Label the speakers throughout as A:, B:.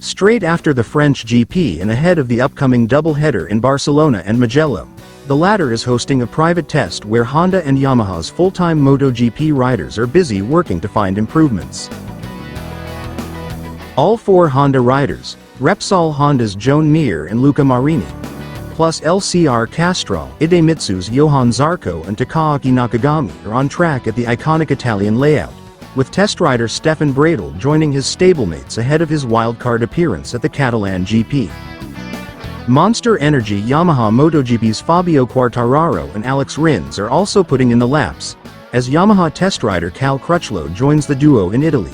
A: straight after the French GP and ahead of the upcoming double-header in Barcelona and Mugello. The latter is hosting a private test where Honda and Yamaha's full-time MotoGP riders are busy working to find improvements. All 4 Honda riders, Repsol Honda's Joan Mir and Luca Marini, plus LCR Castrol, Idemitsu's Johan Zarco and Takaaki Nakagami are on track at the iconic Italian layout, with test rider Stefan Bradl joining his stablemates ahead of his wildcard appearance at the Catalan GP. Monster Energy Yamaha MotoGP's Fabio Quartararo and Alex Rins are also putting in the laps, as Yamaha test rider Cal Crutchlow joins the duo in Italy.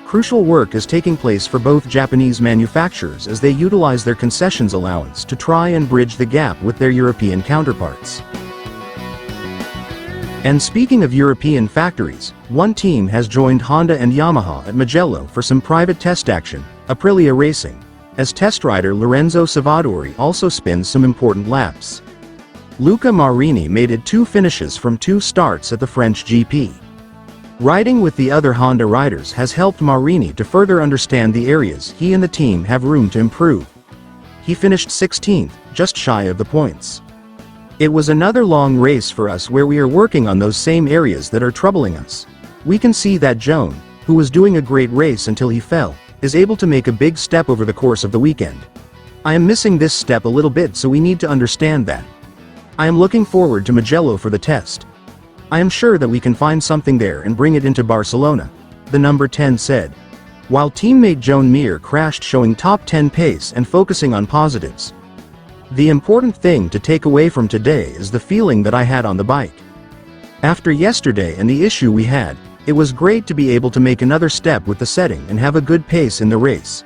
A: Crucial work is taking place for both Japanese manufacturers as they utilize their concessions allowance to try and bridge the gap with their European counterparts. And speaking of European factories, one team has joined Honda and Yamaha at Mugello for some private test action, Aprilia Racing, as test rider Lorenzo Savadori also spins some important laps. Luca Marini made it 2 finishes from 2 starts at the French GP. Riding with the other Honda riders has helped Marini to further understand the areas he and the team have room to improve. He finished 16th, just shy of the points. It was another long race for us where we are working on those same areas that are troubling us. We can see that Joan, who was doing a great race until he fell, is able to make a big step over the course of the weekend. I am missing this step a little bit, so we need to understand that. I am looking forward to Mugello for the test. I am sure that we can find something there and bring it into Barcelona, the number 10 said. While teammate Joan Mir crashed, showing top 10 pace and focusing on positives. The important thing to take away from today is the feeling that I had on the bike. After yesterday and the issue we had, it was great to be able to make another step with the setting and have a good pace in the race.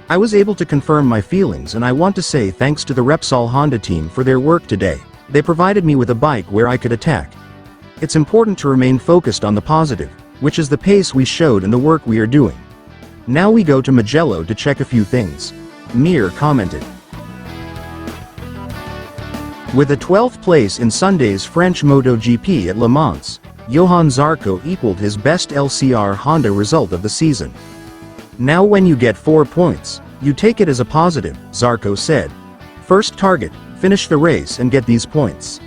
A: I was able to confirm my feelings, and I want to say thanks to the Repsol Honda team for their work today. They provided me with a bike where I could attack. It's important to remain focused on the positive, which is the pace we showed and the work we are doing. Now we go to Mugello to check a few things. Mir commented. With a 12th place in Sunday's French MotoGP at Le Mans, Johan Zarco equaled his best LCR Honda result of the season. Now when you get 4 points, you take it as a positive, Zarco said. First target, finish the race and get these points.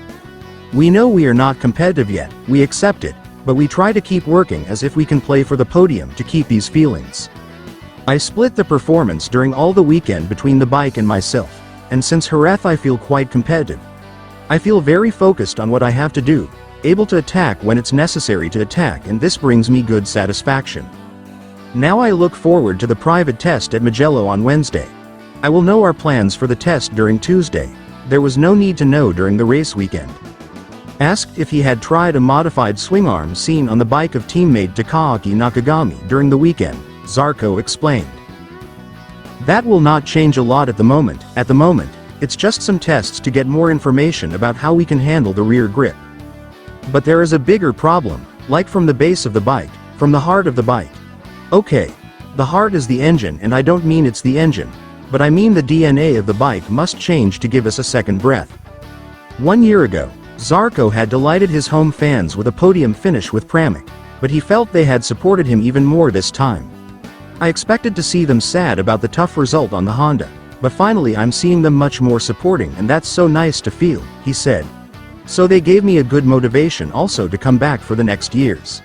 A: We know we are not competitive yet, we accept it, but we try to keep working as if we can play for the podium to keep these feelings. I split the performance during all the weekend between the bike and myself, and since Jerez I feel quite competitive. I feel very focused on what I have to do, able to attack when it's necessary to attack, and this brings me good satisfaction. Now I look forward to the private test at Mugello on Wednesday. I will know our plans for the test during Tuesday. There was no need to know during the race weekend. Asked if he had tried a modified swing arm seen on the bike of teammate Takaaki Nakagami during the weekend, Zarco explained. That will not change a lot at the moment. At the moment, it's just some tests to get more information about how we can handle the rear grip. But there is a bigger problem, like from the base of the bike, from the heart of the bike. Okay, the heart is the engine, and I don't mean it's the engine, but I mean the DNA of the bike must change to give us a second breath. 1 year ago, Zarco had delighted his home fans with a podium finish with Pramac, but he felt they had supported him even more this time. I expected to see them sad about the tough result on the Honda, but finally I'm seeing them much more supporting, and that's so nice to feel, he said. So they gave me a good motivation also to come back for the next years.